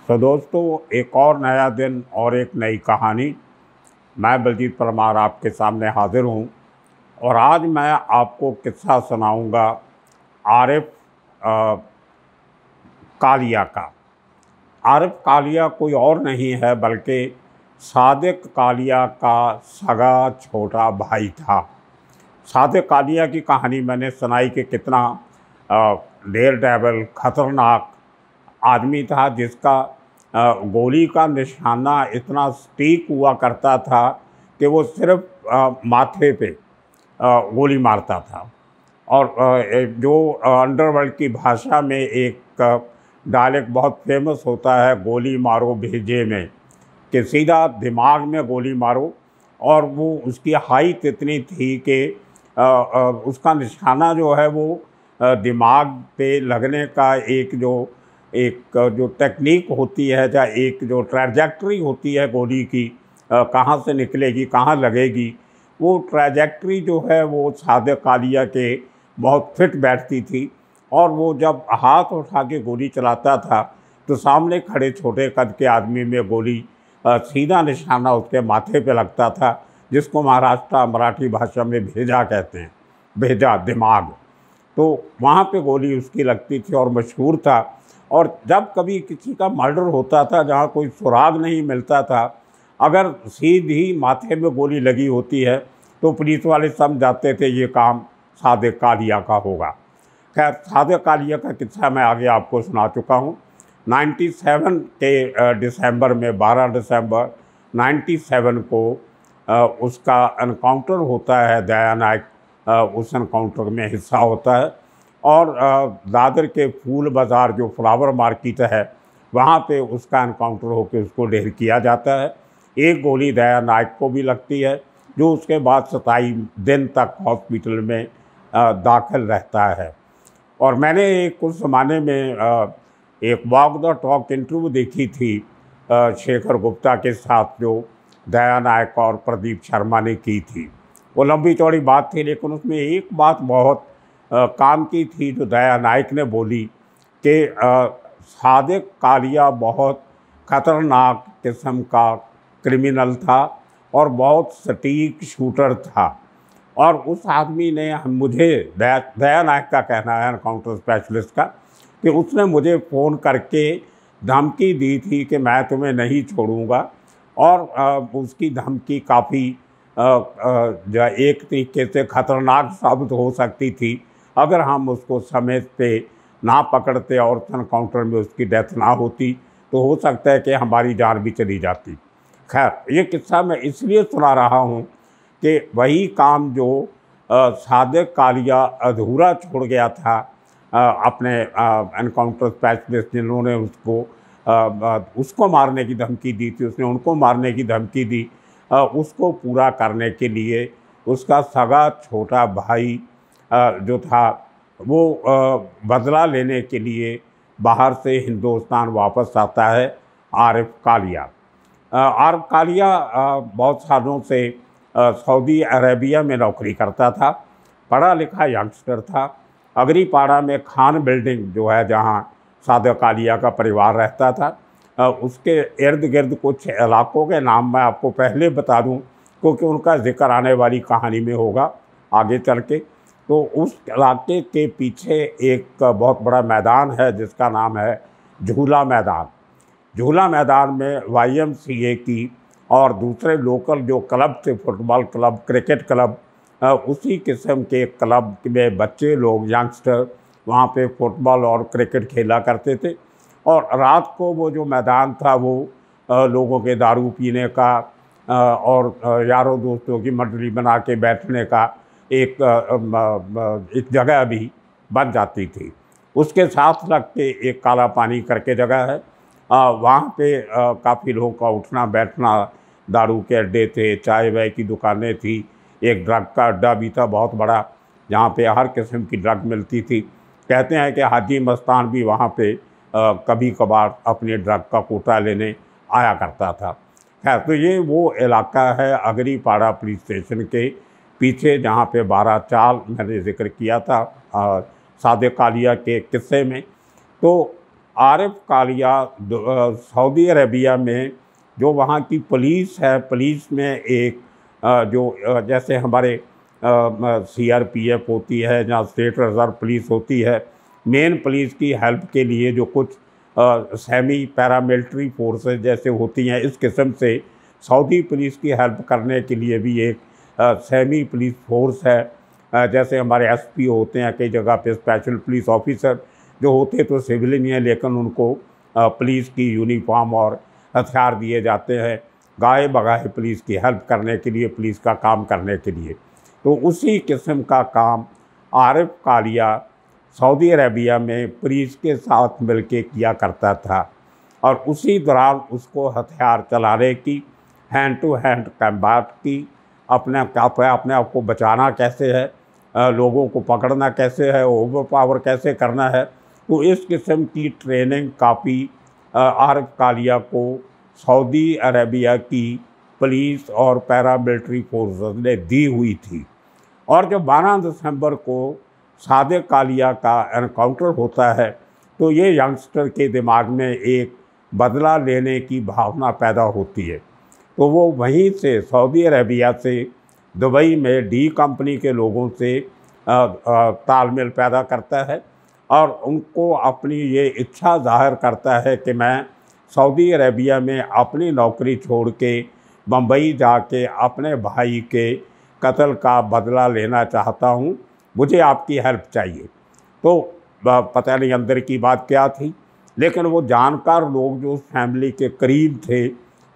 तो दोस्तों, एक और नया दिन और एक नई कहानी। मैं बलजीत परमार आपके सामने हाजिर हूँ और आज मैं आपको किस्सा सुनाऊँगा आरिफ कालिया का। आरिफ कालिया कोई और नहीं है बल्कि सादिक कालिया का सगा छोटा भाई था। सादिक कालिया की कहानी मैंने सुनाई कि कितना डेयर डेविल खतरनाक आदमी था, जिसका गोली का निशाना इतना सटीक हुआ करता था कि वो सिर्फ माथे पे गोली मारता था। और जो अंडरवर्ल्ड की भाषा में एक डायलेक्ट बहुत फेमस होता है, गोली मारो भेजे में, कि सीधा दिमाग में गोली मारो। और वो उसकी हाइट इतनी थी कि उसका निशाना जो है वो दिमाग पे लगने का एक जो टेक्निक होती है, या एक जो ट्रैजेक्टरी होती है गोली की, कहाँ से निकलेगी कहाँ लगेगी, वो ट्रैजेक्टरी जो है वो सादिक कालिया के बहुत फिट बैठती थी। और वो जब हाथ उठा के गोली चलाता था तो सामने खड़े छोटे कद के आदमी में गोली सीधा निशाना उसके माथे पे लगता था, जिसको महाराष्ट्र मराठी भाषा में भेजा कहते हैं, भेजा दिमाग। तो वहाँ पे गोली उसकी लगती थी और मशहूर था। और जब कभी किसी का मर्डर होता था जहाँ कोई सुराग नहीं मिलता था, अगर सीधी माथे में गोली लगी होती है तो पुलिस वाले समझ जाते थे ये काम सादिक कालिया का होगा। खैर, सादिक कालिया का किस्सा मैं आगे आपको सुना चुका हूँ। 97 के दिसंबर में, 12 दिसंबर 97 को उसका एनकाउंटर होता है। दया नायक उस एनकाउंटर में हिस्सा होता है और दादर के फूल बाज़ार जो फ्लावर मार्केट है वहाँ पे उसका एनकाउंटर होकर उसको ढेर किया जाता है। एक गोली दया नायक को भी लगती है, जो उसके बाद 27 दिन तक हॉस्पिटल में दाखिल रहता है। और मैंने कुछ ज़माने में एक वॉक द टॉक इंटरव्यू देखी थी शेखर गुप्ता के साथ, जो दया नायक और प्रदीप शर्मा ने की थी। वो लंबी चौड़ी बात थी, लेकिन उसमें एक बात बहुत काम की थी जो दया नायक ने बोली कि सादिक कालिया बहुत ख़तरनाक किस्म का क्रिमिनल था और बहुत सटीक शूटर था। और उस आदमी ने मुझे, दया नायक का कहना है, एनकाउंटर स्पेशलिस्ट का, कि उसने मुझे फ़ोन करके धमकी दी थी कि मैं तुम्हें नहीं छोड़ूंगा। और उसकी धमकी काफ़ी एक तरीके से ख़तरनाक साबित हो सकती थी अगर हम उसको समय पे ना पकड़ते और एनकाउंटर में उसकी डेथ ना होती, तो हो सकता है कि हमारी जान भी चली जाती। खैर, ये किस्सा मैं इसलिए सुना रहा हूँ कि वही काम जो सादिक कालिया अधूरा छोड़ गया था, अपने एनकाउंटर स्पेशलिस्ट जिन्होंने उसको मारने की धमकी दी थी, उसने उनको मारने की धमकी दी, उसको पूरा करने के लिए उसका सगा छोटा भाई जो था वो बदला लेने के लिए बाहर से हिंदुस्तान वापस आता है। आरिफ कालिया बहुत सालों से सऊदी अरेबिया में नौकरी करता था, पढ़ा लिखा यंगस्टर था। अगरीपाड़ा में खान बिल्डिंग जो है जहाँ सादिक कालिया का परिवार रहता था, उसके इर्द गिर्द कुछ इलाकों के नाम मैं आपको पहले बता दूं, क्योंकि उनका जिक्र आने वाली कहानी में होगा आगे चल के। तो उस इलाके के पीछे एक बहुत बड़ा मैदान है जिसका नाम है झूला मैदान। झूला मैदान में YMCA की और दूसरे लोकल जो क्लब थे, फुटबॉल क्लब, क्रिकेट क्लब, उसी किस्म के क्लब में बच्चे लोग, यंगस्टर, वहाँ पे फुटबॉल और क्रिकेट खेला करते थे। और रात को वो जो मैदान था वो लोगों के दारू पीने का और यारों दोस्तों की मंडली बना के बैठने का एक जगह भी बन जाती थी। उसके साथ लग के एक काला पानी करके जगह है, वहाँ पे काफ़ी लोगों का उठना बैठना, दारू के अड्डे थे, चाय वाय की दुकानें थी, एक ड्रग का अड्डा भी था बहुत बड़ा, जहाँ पे हर किस्म की ड्रग मिलती थी। कहते हैं कि हाजी मस्तान भी वहाँ पे कभी कभार अपने ड्रग का कोटा लेने आया करता था। खैर, तो ये वो इलाका है अगरीपाड़ा पुलिस स्टेशन के पीछे, जहाँ पे 12 चाल मैंने जिक्र किया था सादिक कालिया के किस्से में। तो आरिफ कालिया सऊदी अरेबिया में जो वहाँ की पुलिस है, पुलिस में एक जैसे हमारे सीआरपीएफ होती है या स्टेट रिजर्व पुलिस होती है, मेन पुलिस की हेल्प के लिए जो कुछ सेमी पैरामिलिट्री फोर्सेस जैसे होती हैं, इस किस्म से सऊदी पुलिस की हेल्प करने के लिए भी एक सेमी पुलिस फोर्स है। जैसे हमारे एसपी होते हैं कई जगह पे, स्पेशल पुलिस ऑफिसर जो होते तो सिविलियन हैं, लेकिन उनको पुलिस की यूनिफॉर्म और हथियार दिए जाते हैं गाए बगाए पुलिस की हेल्प करने के लिए, पुलिस का काम करने के लिए। तो उसी किस्म का काम आरिफ कालिया सऊदी अरेबिया में पुलिस के साथ मिलके किया करता था, और उसी दौरान उसको हथियार चलाने की, हैंड टू हैंड कम्बैट की, अपने आप को बचाना कैसे है, लोगों को पकड़ना कैसे है, ओवर पावर कैसे करना है, तो इस किस्म की ट्रेनिंग काफ़ी आरिफ कालिया को सऊदी अरेबिया की पुलिस और पैरामिलिट्री फोर्सेस ने दी हुई थी। और जब 12 दिसंबर को सादिक कालिया का एनकाउंटर होता है तो ये यंगस्टर के दिमाग में एक बदला लेने की भावना पैदा होती है। तो वो वहीं से सऊदी अरेबिया से दुबई में डी कंपनी के लोगों से तालमेल पैदा करता है और उनको अपनी ये इच्छा जाहिर करता है कि मैं सऊदी अरेबिया में अपनी नौकरी छोड़ के बम्बई जाके अपने भाई के कत्ल का बदला लेना चाहता हूँ, मुझे आपकी हेल्प चाहिए। तो पता नहीं अंदर की बात क्या थी, लेकिन वो जानकार लोग जो उस फैमिली के करीब थे,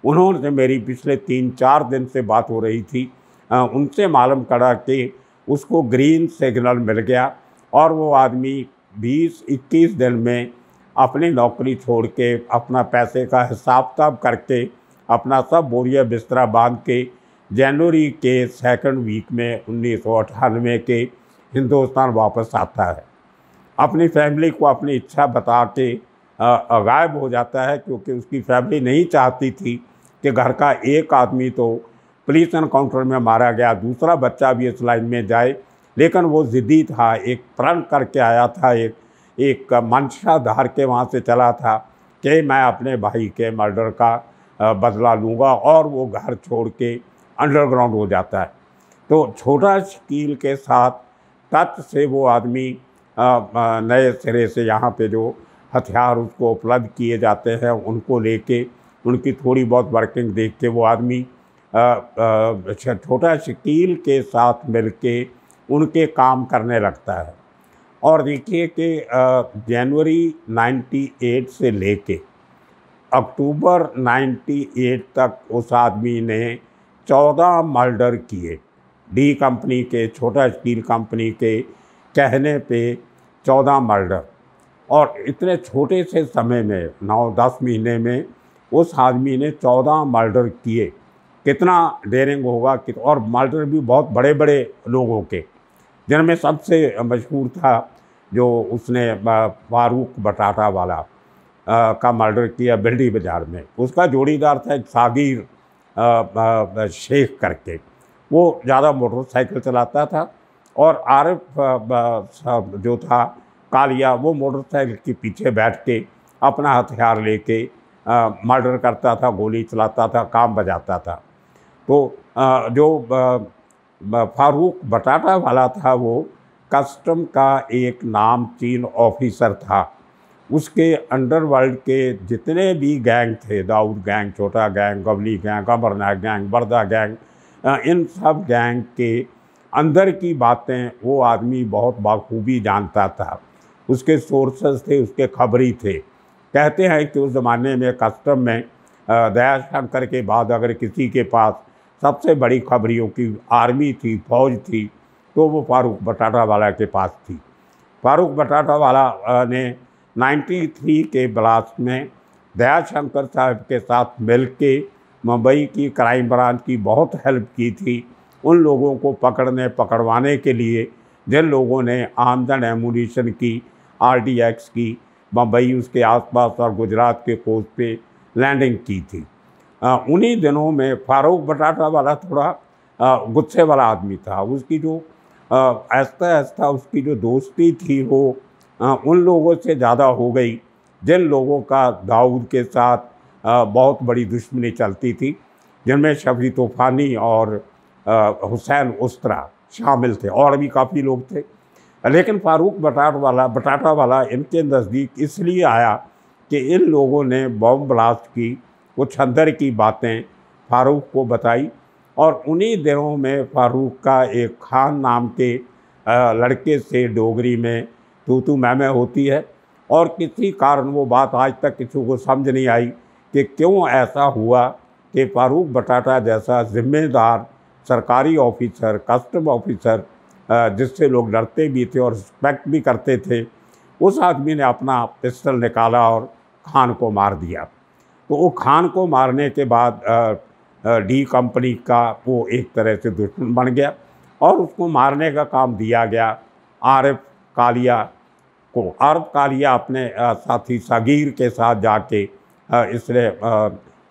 उन्होंने मेरी पिछले 3-4 दिन से बात हो रही थी, उनसे मालूम करा कि उसको ग्रीन सिग्नल मिल गया और वो आदमी 20-21 दिन में अपनी नौकरी छोड़ के, अपना पैसे का हिसाब किताब करके, अपना सब बोरिया बिस्तरा बांध के जनवरी के 2nd वीक में 1998 के हिंदुस्तान वापस आता है। अपनी फैमिली को अपनी इच्छा बता के गायब हो जाता है, क्योंकि उसकी फैमिली नहीं चाहती थी कि घर का एक आदमी तो पुलिस एनकाउंटर में मारा गया, दूसरा बच्चा भी इस लाइन में जाए। लेकिन वो ज़िद्दी था, एक प्रण करके आया था, एक मंशा धार के वहाँ से चला था कि मैं अपने भाई के मर्डर का बदला लूँगा, और वो घर छोड़ के अंडरग्राउंड हो जाता है। तो छोटा शकील के साथ टच से वो आदमी नए सिरे से यहाँ पे जो हथियार उसको उपलब्ध किए जाते हैं उनको लेके, उनकी थोड़ी बहुत वर्किंग देख के वो आदमी छोटा शकील के साथ मिलके उनके काम करने लगता है। और देखिए कि जनवरी 98 से लेके अक्टूबर 98 तक उस आदमी ने 14 मर्डर किए। डी कंपनी के, छोटा स्टील कंपनी के कहने पे 14 मर्डर, और इतने छोटे से समय में 9-10 महीने में उस आदमी ने 14 मर्डर किए। कितना डेयरिंग होगा और मर्डर भी बहुत बड़े बड़े लोगों के, जिनमें सबसे मशहूर था जो उसने फारूक बटाटा वाला का मर्डर किया बिल्डी बाज़ार में। उसका जोड़ीदार था एक सागिर शेख करके, वो ज़्यादा मोटरसाइकिल चलाता था, और आरिफ जो था कालिया वो मोटरसाइकिल के पीछे बैठ के अपना हथियार लेके मर्डर करता था, गोली चलाता था, काम बजाता था। तो जो फारूक बटाटा वाला था वो कस्टम का एक नामचीन ऑफिसर था। उसके अंडरवर्ल्ड के जितने भी गैंग थे, Dawood gang, Chhota gang, Gawli gang, Amarnath gang, Barda gang, इन सब गैंग के अंदर की बातें वो आदमी बहुत बाखूबी जानता था। उसके सोर्सेस थे, उसके खबरी थे। कहते हैं कि उस ज़माने में कस्टम में दयाशंकर के बाद अगर किसी के पास सबसे बड़ी खबरियों की आर्मी थी, फौज थी, तो वो फारूक बटाटा वाला के पास थी। फारूक बटाटा वाला ने 93 के ब्लास्ट में दयाशंकर साहब के साथ मिलके मुंबई की क्राइम ब्रांच की बहुत हेल्प की थी उन लोगों को पकड़वाने के लिए जिन लोगों ने आमदन एमुनिशन की, RDX की, मुंबई उसके आसपास और गुजरात के कोस्ट पे लैंडिंग की थी। उन्हीं दिनों में फारूक बटाटा वाला थोड़ा गुस्से वाला आदमी था। उसकी जो आहिस्ता आहिस्ता उसकी जो दोस्ती थी वो उन लोगों से ज़्यादा हो गई जिन लोगों का दाऊद के साथ बहुत बड़ी दुश्मनी चलती थी, जिनमें शफी तूफ़ानी और हुसैन उस्तरा शामिल थे, और भी काफ़ी लोग थे। लेकिन फ़ारूक बटाटा वाला इनके नज़दीक इसलिए आया कि इन लोगों ने बॉम्ब ब्लास्ट की कुछ अंदर की बातें फ़ारूक को बताई, और उन्हीं दिनों में फ़ारूक का एक खान नाम के लड़के से डोगरी में तू मैं होती है, और किसी कारण वो बात आज तक किसी को समझ नहीं आई कि क्यों ऐसा हुआ कि फ़ारूक बटाटा जैसा ज़िम्मेदार सरकारी ऑफिसर, कस्टम ऑफिसर, जिससे लोग डरते भी थे और रिस्पेक्ट भी करते थे, उस आदमी ने अपना पिस्टल निकाला और खान को मार दिया। तो वो खान को मारने के बाद डी कंपनी का वो एक तरह से दुश्मन बन गया, और उसको मारने का काम दिया गया आरिफ कालिया को। आरिफ कालिया अपने साथी सगीर के साथ जाके इसने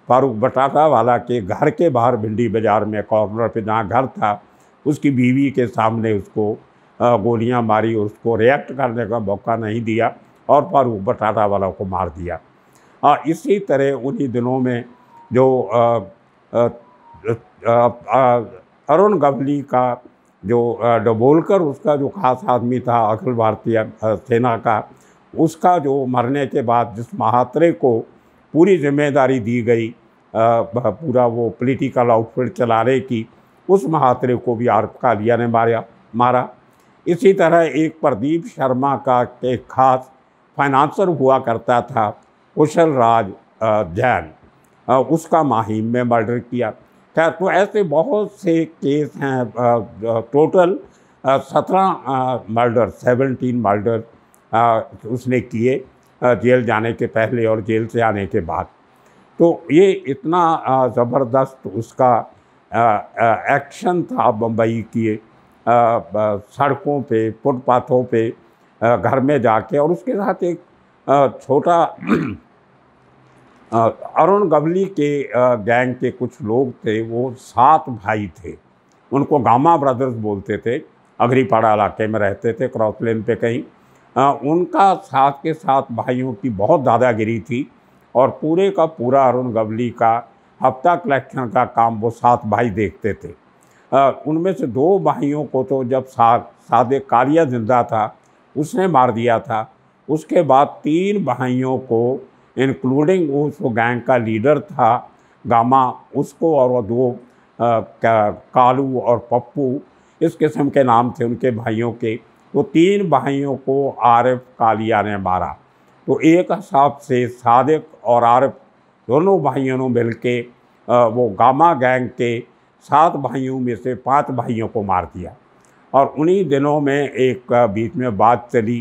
फ़ारूक बटाटा वाला के घर के बाहर भिंडी बाज़ार में कॉर्नर पे जहाँ घर था, उसकी बीवी के सामने उसको गोलियां मारी, उसको रिएक्ट करने का मौका नहीं दिया और फ़ारूक बटाटा वाला को मार दिया। इसी तरह उन्हीं दिनों में जो अरुण गवली का जो डबोलकर उसका जो खास आदमी था अखिल भारतीय सेना का, उसका जो मरने के बाद जिस महात्रे को पूरी जिम्मेदारी दी गई पूरा वो पॉलिटिकल आउटफिट चलाने की, उस महात्रे को भी आरिफ कालिया ने मारा। इसी तरह एक प्रदीप शर्मा का एक खास फाइनेंसर हुआ करता था कुशल राज जैन, उसका माहिम में मर्डर किया। खैर, तो ऐसे बहुत से केस हैं। टोटल 17 मर्डर उसने किए जेल जाने के पहले और जेल से आने के बाद। तो ये इतना ज़बरदस्त उसका एक्शन था बम्बई की सड़कों पे, फुटपाथों पे, घर में जाके। और उसके साथ एक छोटा अरुण गवली के गैंग के कुछ लोग थे, वो 7 भाई थे, उनको गामा ब्रदर्स बोलते थे, अगरीपाड़ा इलाके में रहते थे, क्रॉस लेन पे कहीं। उनका 7 के 7 भाइयों की बहुत दादागिरी थी, और पूरे का पूरा अरुण गवली का हफ्ता कलेक्शन का काम वो 7 भाई देखते थे। उनमें से 2 भाइयों को तो जब सादिक कालिया जिंदा था उसने मार दिया था। उसके बाद 3 भाइयों को, इंक्लूडिंग उस गैंग का लीडर था गामा, उसको, और वो 2 कालू और पप्पू, इस किस्म के नाम थे उनके भाइयों के। तो 3 भाइयों को आरिफ कालिया ने मारा। तो एक हिसाब से सादिक और आरिफ दोनों भाइयों ने मिल के वो गामा गैंग के 7 भाइयों में से 5 भाइयों को मार दिया। और उन्हीं दिनों में एक बीच में बात चली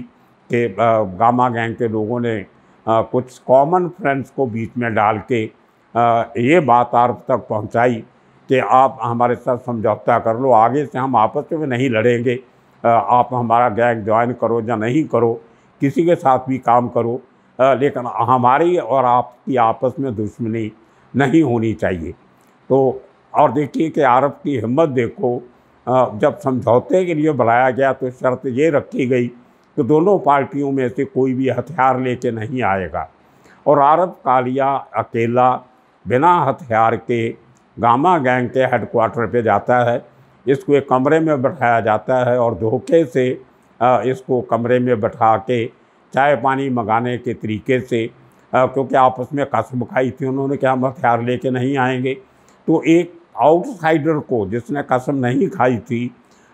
कि गामा गैंग के लोगों ने कुछ कॉमन फ्रेंड्स को बीच में डाल के ये बात आरिफ तक पहुंचाई कि आप हमारे साथ समझौता कर लो, आगे से हम आपस में नहीं लड़ेंगे, आप हमारा गैंग ज्वाइन करो या नहीं करो, किसी के साथ भी काम करो, लेकिन हमारी और आपकी आपस में दुश्मनी नहीं होनी चाहिए। तो और देखिए कि आरिफ की हिम्मत देखो, जब समझौते के लिए बुलाया गया तो शर्त ये रखी गई कि दोनों पार्टियों में से कोई भी हथियार लेके नहीं आएगा, और आरिफ कालिया अकेला बिना हथियार के गामा गैंग के हेडक्वार्टर पे जाता है। इसको एक कमरे में बैठाया जाता है और धोखे से इसको कमरे में बैठा के चाय पानी मंगाने के तरीके से, क्योंकि आपस में कसम खाई थी उन्होंने कि हम हथियार लेके नहीं आएंगे, तो एक आउटसाइडर को जिसने कसम नहीं खाई थी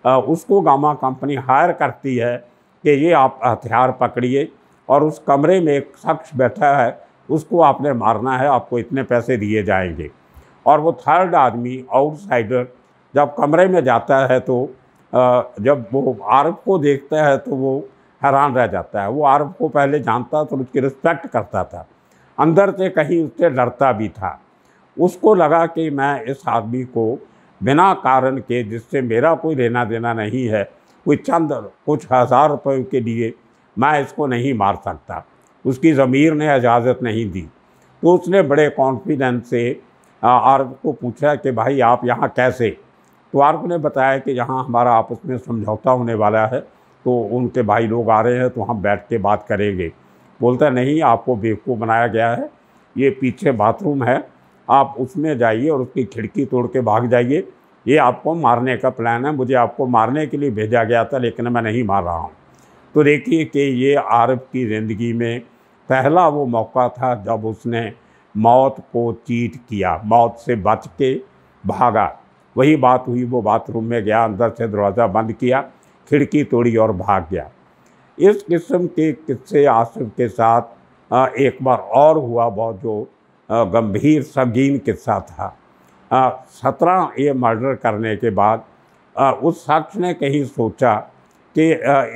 उसको गामा कंपनी हायर करती है कि ये आप हथियार पकड़िए, और उस कमरे में एक शख्स बैठा है, उसको आपने मारना है, आपको इतने पैसे दिए जाएंगे। और वो थर्ड आदमी आउटसाइडर जब कमरे में जाता है तो जब वो आरिफ को देखता है तो वो हैरान रह जाता है। वो आरिफ को पहले जानता तो उसकी रिस्पेक्ट करता था, अंदर से कहीं उससे डरता भी था। उसको लगा कि मैं इस आदमी को बिना कारण के, जिससे मेरा कोई लेना देना नहीं है, कोई चंद कुछ हज़ार रुपये के लिए मैं इसको नहीं मार सकता, उसकी ज़मीर ने इजाज़त नहीं दी। तो उसने बड़े कॉन्फिडेंस से आरिफ को पूछा कि भाई आप यहाँ कैसे? तो आरिफ ने बताया कि यहाँ हमारा आपस में समझौता होने वाला है, तो उनके भाई लोग आ रहे हैं तो हम बैठ के बात करेंगे। बोलता नहीं, आपको बेवकूफ़ बनाया गया है, ये पीछे बाथरूम है, आप उसमें जाइए और उसकी खिड़की तोड़ के भाग जाइए, ये आपको मारने का प्लान है, मुझे आपको मारने के लिए भेजा गया था लेकिन मैं नहीं मार रहा हूँ। तो देखिए कि ये आरिफ की ज़िंदगी में पहला वो मौका था जब उसने मौत को चीट किया, मौत से बच के भागा। वही बात हुई, वो बाथरूम में गया, अंदर से दरवाज़ा बंद किया, खिड़की तोड़ी और भाग गया। इस किस्म के किस्से आसिफ के साथ एक बार और हुआ, बहुत जो गंभीर संगीन किस्सा था। 17 ये मर्डर करने के बाद उस शख्स ने कहीं सोचा कि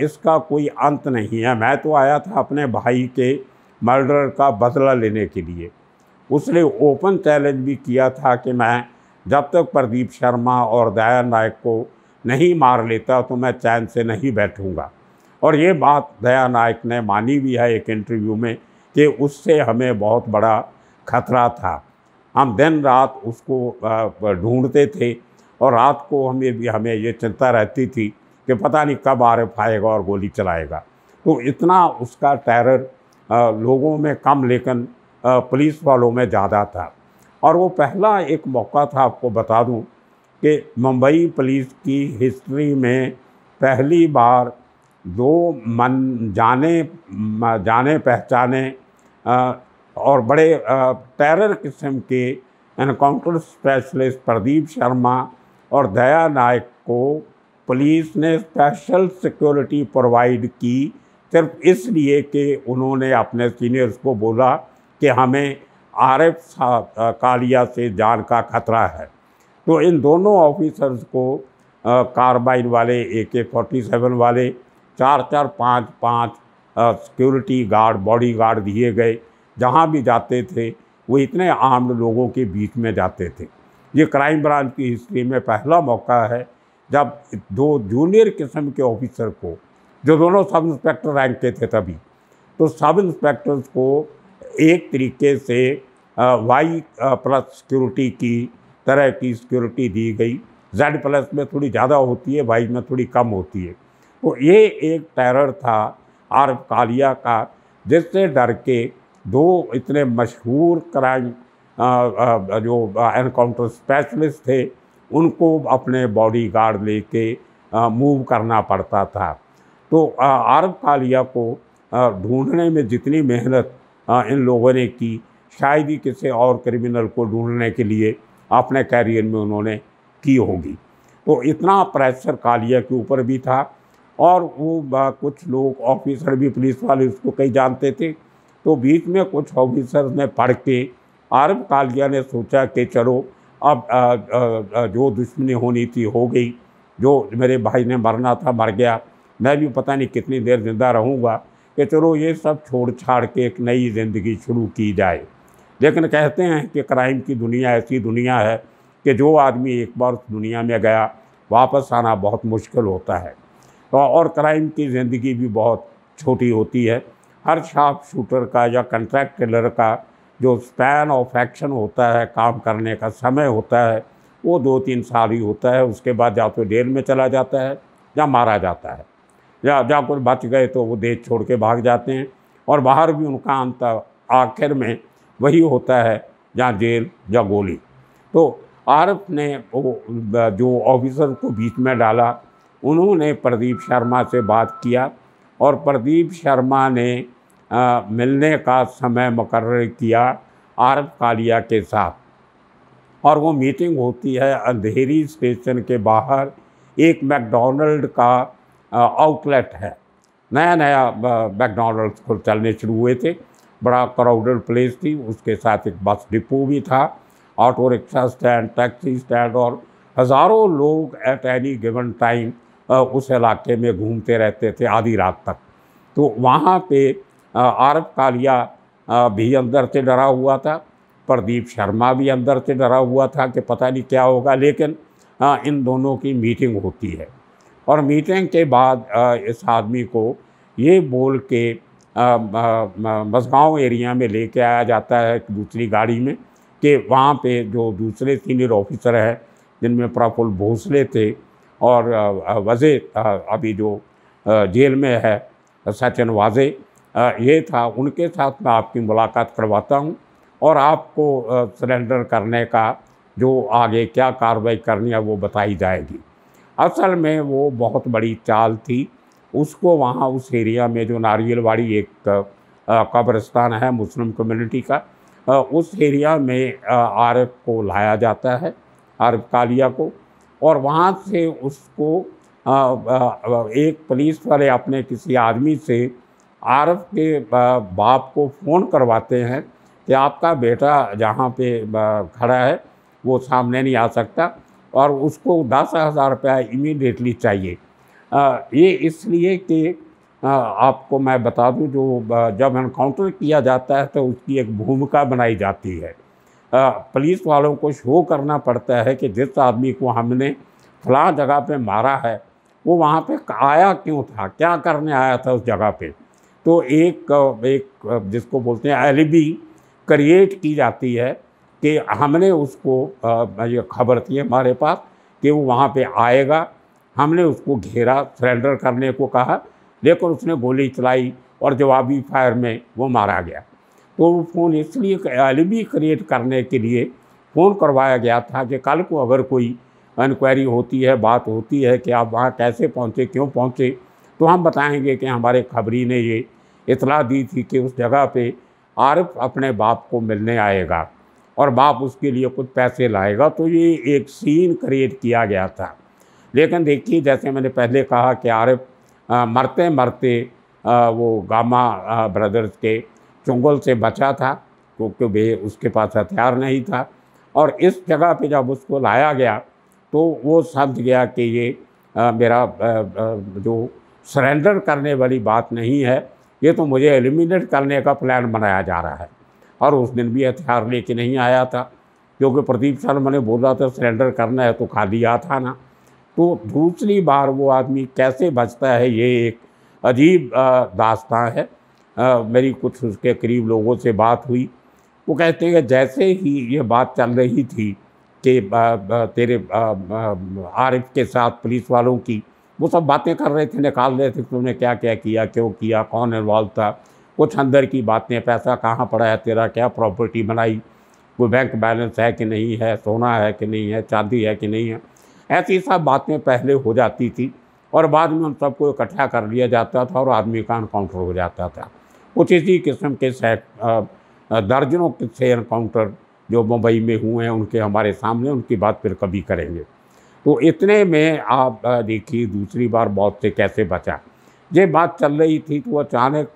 इसका कोई अंत नहीं है। मैं तो आया था अपने भाई के मर्डर का बदला लेने के लिए। उसने ओपन चैलेंज भी किया था कि मैं जब तक प्रदीप शर्मा और दया नायक को नहीं मार लेता तो मैं चैन से नहीं बैठूंगा। और ये बात दया नायक ने मानी भी है एक इंटरव्यू में कि उससे हमें बहुत बड़ा खतरा था। हम दिन रात उसको ढूंढते थे और रात को हमें ये चिंता रहती थी कि पता नहीं कब आरिफ आएगा और गोली चलाएगा। तो इतना उसका टेरर लोगों में कम लेकिन पुलिस वालों में ज़्यादा था। और वो पहला एक मौका था, आपको बता दूं, कि मुंबई पुलिस की हिस्ट्री में पहली बार दो जाने पहचाने और बड़े टेरर किस्म के एनकाउंटर स्पेशलिस्ट प्रदीप शर्मा और दया नायक को पुलिस ने स्पेशल सिक्योरिटी प्रोवाइड की, सिर्फ इसलिए कि उन्होंने अपने सीनियर्स को बोला कि हमें आरिफ कालिया से जान का खतरा है। तो इन दोनों ऑफिसर्स को कार्बाइन वाले, AK-47 वाले 4-4, 5-5 सिक्योरिटी गार्ड, बॉडी गार्ड दिए गए। जहाँ भी जाते थे वो इतने आर्म्ड लोगों के बीच में जाते थे। ये क्राइम ब्रांच की हिस्ट्री में पहला मौका है जब दो जूनियर किस्म के ऑफिसर को, जो दोनों सब इंस्पेक्टर रैंक के थे तभी, तो सब इंस्पेक्टर्स को एक तरीके से Y+ सिक्योरिटी की तरह की सिक्योरिटी दी गई। Z+ में थोड़ी ज़्यादा होती है, Y में थोड़ी कम होती है। तो ये एक टेरर था आरिफ कालिया का, जिससे डर के दो इतने मशहूर क्राइम जो एनकाउंटर स्पेशलिस्ट थे उनको अपने बॉडी गार्ड लेके मूव करना पड़ता था। तो आरिफ कालिया को ढूंढने में जितनी मेहनत इन लोगों ने की, शायद ही किसी और क्रिमिनल को ढूंढने के लिए अपने कैरियर में उन्होंने की होगी। तो इतना प्रेशर कालिया के ऊपर भी था। और वो कुछ लोग ऑफिसर भी, पुलिस वाले उसको कई जानते थे। तो बीच में कुछ ऑफिसर्स ने पढ़ के आरिफ कालिया ने सोचा कि चलो अब जो दुश्मनी होनी थी हो गई, जो मेरे भाई ने मरना था मर गया, मैं भी पता नहीं कितनी देर ज़िंदा रहूँगा, कि चलो ये सब छोड़ छाड़ के एक नई ज़िंदगी शुरू की जाए। लेकिन कहते हैं कि क्राइम की दुनिया ऐसी दुनिया है कि जो आदमी एक बार उस दुनिया में गया वापस आना बहुत मुश्किल होता है। तो और क्राइम की ज़िंदगी भी बहुत छोटी होती है। हर शार्प शूटर का या कॉन्ट्रैक्ट किलर का जो स्पैन ऑफ एक्शन होता है, काम करने का समय होता है, वो 2-3 साल ही होता है। उसके बाद या तो जेल में चला जाता है या मारा जाता है, या कुछ बच गए तो वो देश छोड़ के भाग जाते हैं। और बाहर भी उनका अंत आखिर में वही होता है, या जेल या गोली। तो आरिफ ने वो जो ऑफिसर को बीच में डाला, उन्होंने प्रदीप शर्मा से बात किया और प्रदीप शर्मा ने मिलने का समय मुकर्रर किया आरिफ कालिया के साथ। और वो मीटिंग होती है अंधेरी स्टेशन के बाहर, एक मैकडॉनल्ड का आउटलेट है। नया नया मैकडॉनल्ड्स खुद चलने शुरू हुए थे, बड़ा क्राउडेड प्लेस थी। उसके साथ एक बस डिपो भी था, auto rickshaw stand, taxi stand, और हज़ारों लोग एट एनी गिवन टाइम उस इलाके में घूमते रहते थे आधी रात तक। तो वहाँ पे आरिफ कालिया भी अंदर से डरा हुआ था, प्रदीप शर्मा भी अंदर से डरा हुआ था कि पता नहीं क्या होगा। लेकिन इन दोनों की मीटिंग होती है और मीटिंग के बाद इस आदमी को ये बोल के मसगांव एरिया में लेके आया जाता है दूसरी गाड़ी में, कि वहाँ पे जो दूसरे सीनियर ऑफिसर हैं, जिनमें प्रफुल्ल भोसले थे और वज़े अभी जो जेल में है सचिन वाजे, ये था। उनके साथ मैं आपकी मुलाकात करवाता हूँ और आपको सरेंडर करने का जो आगे क्या कार्रवाई करनी है वो बताई जाएगी। असल में वो बहुत बड़ी चाल थी। उसको वहाँ उस एरिया में जो नारियलवाड़ी एक कब्रिस्तान है मुस्लिम कम्युनिटी का, उस एरिया में आरिफ को लाया जाता है, आरिफ कालिया को, और वहाँ से उसको एक पुलिस वाले अपने किसी आदमी से आरिफ के बाप को फ़ोन करवाते हैं कि आपका बेटा जहाँ पे खड़ा है वो सामने नहीं आ सकता और उसको 10,000 रुपया इमीडिएटली चाहिए। ये इसलिए कि आपको मैं बता दूं, जो जब एनकाउंटर किया जाता है तो उसकी एक भूमिका बनाई जाती है। पुलिस वालों को शो करना पड़ता है कि जिस आदमी को हमने फलां जगह पे मारा है वो वहाँ पे आया क्यों था, क्या करने आया था उस जगह पे। तो एक जिसको बोलते हैं एलिबी क्रिएट की जाती है कि हमने उसको ये खबर थी हमारे पास कि वो वहाँ पे आएगा, हमने उसको घेरा, सरेंडर करने को कहा, लेकिन उसने गोली चलाई और जवाबी फायर में वो मारा गया। तो वो फ़ोन इसलिए एलिबी क्रिएट करने के लिए फ़ोन करवाया गया था कि कल को अगर कोई इंक्वायरी होती है, बात होती है कि आप वहाँ कैसे पहुँचे, क्यों पहुँचे, तो हम बताएंगे कि हमारे खबरी ने ये इतला दी थी कि उस जगह पे आरिफ अपने बाप को मिलने आएगा और बाप उसके लिए कुछ पैसे लाएगा। तो ये एक सीन क्रिएट किया गया था। लेकिन देखिए, जैसे मैंने पहले कहा कि आरिफ मरते मरते वो गामा ब्रदर्स के चुंगल से बचा था, क्योंकि वे उसके पास हथियार नहीं था। और इस जगह पे जब उसको लाया गया तो वो समझ गया कि ये मेरा जो सरेंडर करने वाली बात नहीं है, ये तो मुझे एलिमिनेट करने का प्लान बनाया जा रहा है। और उस दिन भी हथियार लेके नहीं आया था, क्योंकि प्रदीप शर्मा ने बोला था सरेंडर करना है तो खाली हाथ आना। तो दूसरी बार वो आदमी कैसे बचता है, ये एक अजीब दास्तां है। मेरी कुछ उसके करीब लोगों से बात हुई, वो कहते हैं कि जैसे ही ये बात चल रही थी कि तेरे आरिफ के साथ पुलिस वालों की, वो सब बातें कर रहे थे, निकाल रहे थे तुमने क्या क्या किया, क्यों किया, कौन इन्वॉल्व था, कुछ अंदर की बातें, पैसा कहाँ पड़ा है तेरा, क्या प्रॉपर्टी बनाई, कोई बैंक बैलेंस है कि नहीं है, सोना है कि नहीं है, चांदी है कि नहीं है, ऐसी सब बातें पहले हो जाती थी। और बाद में उन सबको इकट्ठा कर लिया जाता था और आदमी का एनकाउंटर हो जाता था। कुछ इसी किस्म के दर्जनों किस्से एनकाउंटर जो मुंबई में हुए हैं उनके हमारे सामने, उनकी बात फिर कभी करेंगे। तो इतने में आप देखिए दूसरी बार मौत से कैसे बचा। ये बात चल रही थी तो अचानक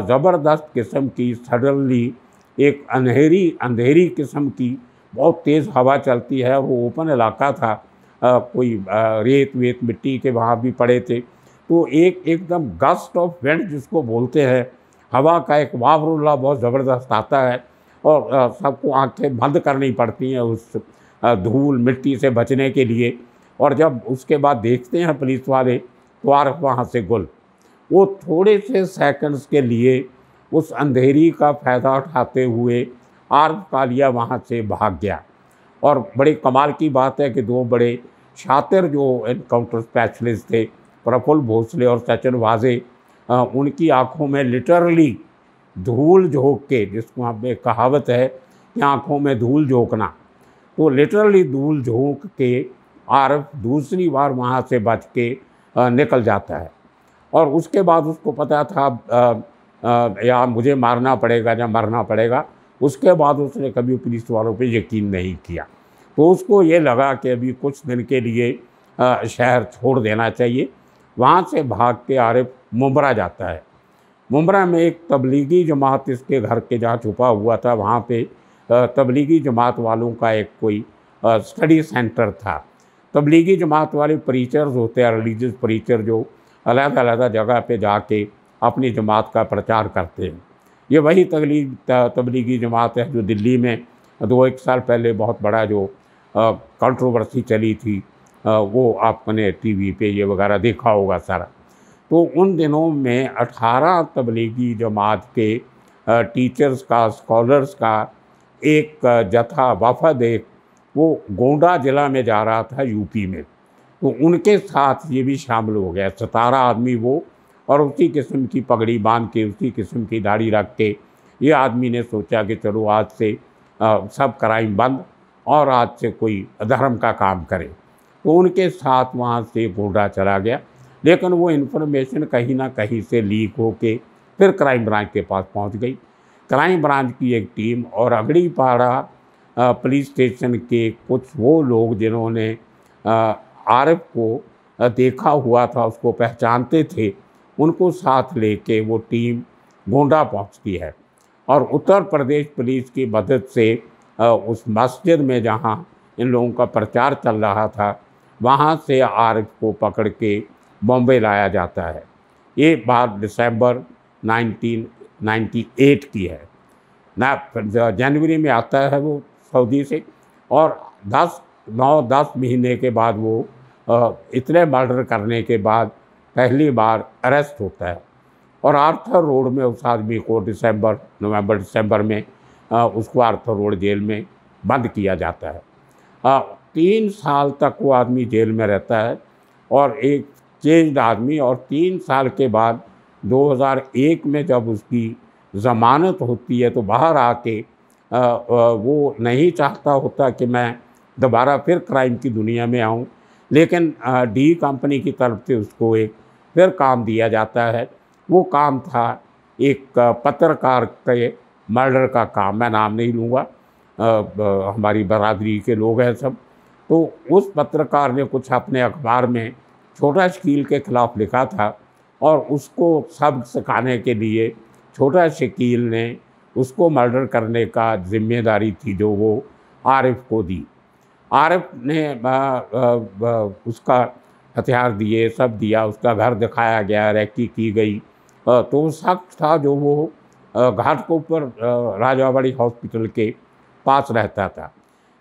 ज़बरदस्त किस्म की सडनली एक अंधेरी किस्म की बहुत तेज़ हवा चलती है। वो ओपन इलाका था, कोई रेत वेत मिट्टी के वहाँ भी पड़े थे। तो एकदम गस्ट ऑफ विंड जिसको बोलते हैं, हवा का एक वावरुल्ला बहुत ज़बरदस्त आता है और सबको आंखें बंद करनी पड़ती हैं उस धूल मिट्टी से बचने के लिए। और जब उसके बाद देखते हैं पुलिस वाले तो आरिफ वहाँ से गुल। वो थोड़े से सेकंड्स के लिए उस अंधेरी का फ़ायदा उठाते हुए आरिफ कालिया वहाँ से भाग गया। और बड़ी कमाल की बात है कि दो बड़े शातिर जो एनकाउंटर स्पेशलिस्ट थे, प्रफुल्ल भोसले और सचिन वाजे, उनकी आँखों में लिटरली धूल झोंक के, जिसको हम एक कहावत है कि आँखों में धूल झोंकना, तो लिटरली धूल झोंक के आरिफ दूसरी बार वहाँ से बच के निकल जाता है। और उसके बाद उसको पता था या मुझे मारना पड़ेगा या मरना पड़ेगा। उसके बाद उसने कभी पुलिस वालों पे यकीन नहीं किया। तो उसको ये लगा कि अभी कुछ दिन के लिए शहर छोड़ देना चाहिए। वहाँ से भाग के आरिफ मुंब्रा जाता है। मुंब्रा में एक तबलीगी जमात इसके घर के जहाँ छुपा हुआ था, वहाँ पे तबलीगी जमात वालों का एक कोई स्टडी सेंटर था। तबलीगी जमात वाले प्रीचर्स होते हैं, रिलीजियस प्रीचर, जो अलग-अलग जगह पे जाके अपनी जमात का प्रचार करते हैं। ये वही तबलीगी जमात है जो दिल्ली में 2-1 साल पहले बहुत बड़ा जो कंट्रोवर्सी चली थी, वो आपने टीवी पे ये वगैरह देखा होगा सारा। तो उन दिनों में 18 तबलीगी जमात के टीचर्स का, स्कॉलर्स का एक जत्था, वफ़द, एक वो गोंडा ज़िला में जा रहा था यूपी में। तो उनके साथ ये भी शामिल हो गया, 17 आदमी वो और उसी किस्म की पगड़ी बांध के, उसी किस्म की दाढ़ी रख के ये आदमी ने सोचा कि चलो आज से सब क्राइम बंद और आज से कोई धर्म का काम करे। तो उनके साथ वहाँ से गुंडा चला गया, लेकिन वो इन्फॉर्मेशन कहीं ना कहीं से लीक होके फिर क्राइम ब्रांच के पास पहुँच गई। क्राइम ब्रांच की एक टीम और अगड़ीपाड़ा पुलिस स्टेशन के कुछ वो लोग जिन्होंने आरिफ को देखा हुआ था, उसको पहचानते थे, उनको साथ लेके वो टीम गोंडा पहुंचती है और उत्तर प्रदेश पुलिस की मदद से उस मस्जिद में जहां इन लोगों का प्रचार चल रहा था वहां से आरिफ को पकड़ के बॉम्बे लाया जाता है। ये बात दिसंबर 1998 की है ना। जनवरी में आता है वो सऊदी से और 9-10 महीने के बाद वो इतने मर्डर करने के बाद पहली बार अरेस्ट होता है और आर्थर रोड में उस आदमी को नवंबर दिसंबर में उसको आर्थर रोड जेल में बंद किया जाता है। 3 साल तक वो आदमी जेल में रहता है और एक चेंज्ड आदमी, और 3 साल के बाद 2001 में जब उसकी ज़मानत होती है तो बाहर आके वो नहीं चाहता होता कि मैं दोबारा फिर क्राइम की दुनिया में आऊं, लेकिन डी कंपनी की तरफ से उसको एक फिर काम दिया जाता है। वो काम था एक पत्रकार के मर्डर का काम, मैं नाम नहीं लूँगा, हमारी बरादरी के लोग हैं सब। तो उस पत्रकार ने कुछ अपने अखबार में छोटा शकील के ख़िलाफ़ लिखा था और उसको सबक सिखाने के लिए छोटा शकील ने उसको मर्डर करने का जिम्मेदारी थी जो वो आरिफ को दी। आरिफ ने उसका हथियार दिए, सब दिया, उसका घर दिखाया गया, रैकी की गई। तो शख्स था जो वो घाटकोपर राजावाड़ी हॉस्पिटल के पास रहता था,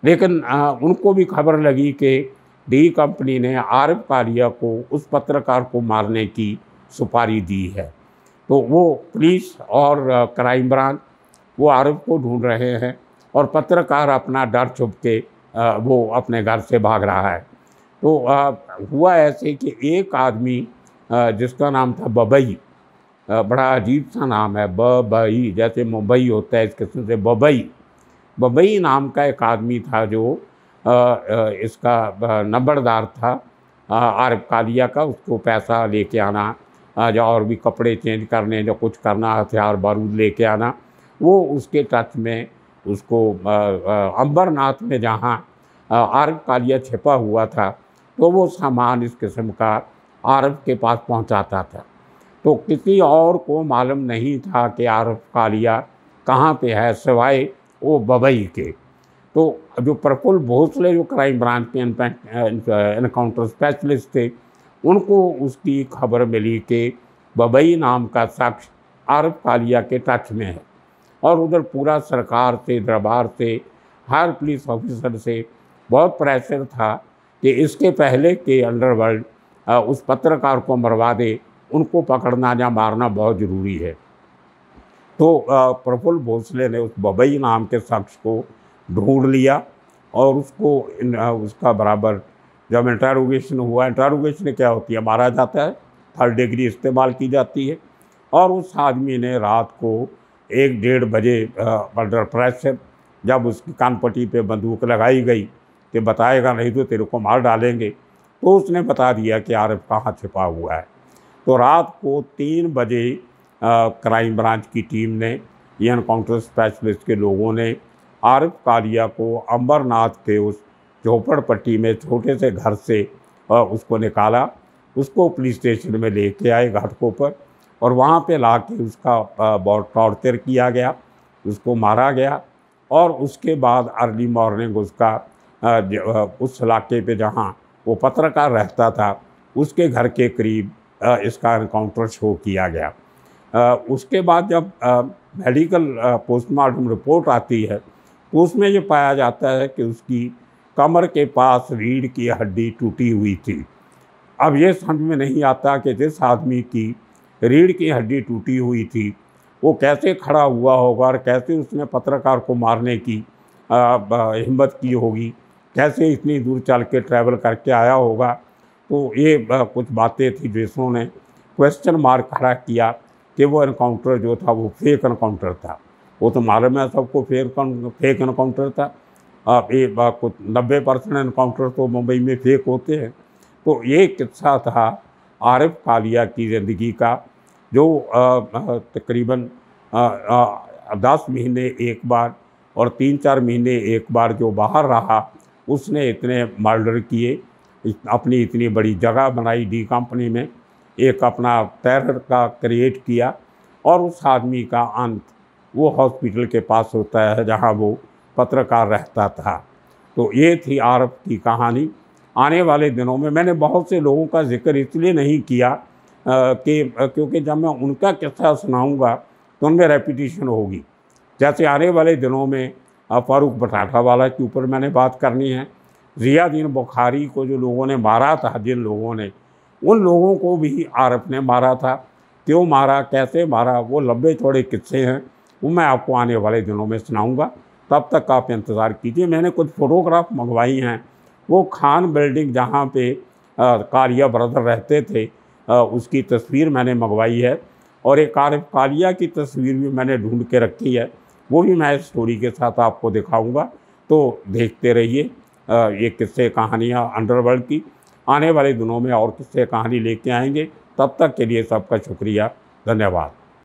लेकिन उनको भी खबर लगी कि डी कंपनी ने आरिफ कालिया को, उस पत्रकार को मारने की सुपारी दी है। तो वो पुलिस और क्राइम ब्रांच वो आरिफ को ढूंढ रहे हैं और पत्रकार अपना डर छुप के वो अपने घर से भाग रहा है। तो हुआ ऐसे कि एक आदमी जिसका नाम था बबई, बड़ा अजीब सा नाम है, बबई, जैसे मुंबई होता है इस किस्म से बबई नाम का एक आदमी था जो इसका नंबरदार था आरिफ कालिया का। उसको पैसा लेके आना या और भी कपड़े चेंज करने, जो कुछ करना, हथियार बारूद लेके आना, वो उसके टच में उसको अंबरनाथ में जहाँ आरिफ कालिया छिपा हुआ था तो वो सामान इस किस्म का आरिफ के पास पहुंचाता था। तो किसी और को मालूम नहीं था कि आरिफ कालिया कहाँ पे है सिवाय वो बबई के। तो जो प्रफुल्ल भोसले जो क्राइम ब्रांच के एनकाउंटर स्पेशलिस्ट थे, उनको उसकी खबर मिली कि बबई नाम का शख्स आरिफ कालिया के टच में है और उधर पूरा सरकार से, दरबार से, हर पुलिस ऑफिसर से बहुत प्रेशर था कि इसके पहले कि अंडरवर्ल्ड उस पत्रकार को मरवा दे, उनको पकड़ना या मारना बहुत ज़रूरी है। तो प्रफुल्ल भोसले ने उस बबई नाम के शख्स को ढूंढ लिया और उसको उसका बराबर जब इंटरोगेशन हुआ, इंटरोगेशन क्या होती है, मारा जाता है, 3rd डिग्री इस्तेमाल की जाती है। और उस आदमी ने रात को 1-1:30 बजे अंडर प्रेशर जब उसकी कानपट्टी पे बंदूक लगाई गई कि बताएगा नहीं तो तेरे को मार डालेंगे, तो उसने बता दिया कि आरिफ कहाँ छिपा हुआ है। तो रात को 3 बजे क्राइम ब्रांच की टीम ने, ये एनकाउंटर स्पेशलिस्ट के लोगों ने आरिफ कालिया को अंबरनाथ के उस झोपड़पट्टी में छोटे से घर से उसको निकाला, उसको पुलिस स्टेशन में लेके आए घाटकोपर और वहाँ पे ला के उसका बहुत टॉर्चर किया गया, उसको मारा गया। और उसके बाद अर्ली मॉर्निंग उसका उस इलाके पे जहाँ वो पत्रकार रहता था उसके घर के करीब इसका एनकाउंटर शो किया गया। उसके बाद जब मेडिकल पोस्टमार्टम रिपोर्ट आती है तो उसमें ये पाया जाता है कि उसकी कमर के पास रीढ़ की हड्डी टूटी हुई थी। अब ये समझ में नहीं आता कि जिस आदमी की रीढ़ की हड्डी टूटी हुई थी वो कैसे खड़ा हुआ होगा और कैसे उसने पत्रकार को मारने की हिम्मत की होगी, कैसे इतनी दूर चल के ट्रैवल करके आया होगा। तो ये कुछ बातें थी जिसों ने क्वेश्चन मार्क खड़ा किया कि वो एनकाउंटर जो था वो फेक एनकाउंटर था। वो तो मालूम है सबको फेक एनकाउंटर था। ये 90% एनकाउंटर तो मुंबई में फेक होते हैं। तो ये किस्सा था आरिफ कालिया की ज़िंदगी का, जो तकरीबन 10 महीने एक बार और 3-4 महीने एक बार जो बाहर रहा, उसने इतने मर्डर किए, अपनी इतनी बड़ी जगह बनाई डी कंपनी में, एक अपना टेरर का क्रिएट किया, और उस आदमी का अंत वो हॉस्पिटल के पास होता है जहां वो पत्रकार रहता था। तो ये थी आरिफ की कहानी। आने वाले दिनों में मैंने बहुत से लोगों का जिक्र इसलिए नहीं किया क्योंकि जब मैं उनका किस्सा सुनाऊंगा तो उनमें रेपिटेशन होगी। जैसे आने वाले दिनों में फ़ारूक बटाठावाला के ऊपर मैंने बात करनी है। ज़ियाउद्दीन बुखारी को जो लोगों ने मारा था, जिन लोगों ने, उन लोगों को भी आरिफ ने मारा था। क्यों मारा, कैसे मारा, वो लंबे चौड़े किस्से हैं, वो मैं आपको आने वाले दिनों में सुनाऊंगा। तब तक आप इंतज़ार कीजिए। मैंने कुछ फ़ोटोग्राफ मंगवाई हैं, वो खान बिल्डिंग जहाँ पे कालिया ब्रदर रहते थे, उसकी तस्वीर मैंने मंगवाई है, और एक आरिफ कालिया की तस्वीर भी मैंने ढूंढ के रखी है, वो भी मैं इस स्टोरी के साथ आपको दिखाऊंगा। तो देखते रहिए ये किस्से कहानियाँ अंडरवर्ल्ड की। आने वाले दिनों में और किस्से कहानी लेके आएंगे। तब तक के लिए सबका शुक्रिया, धन्यवाद।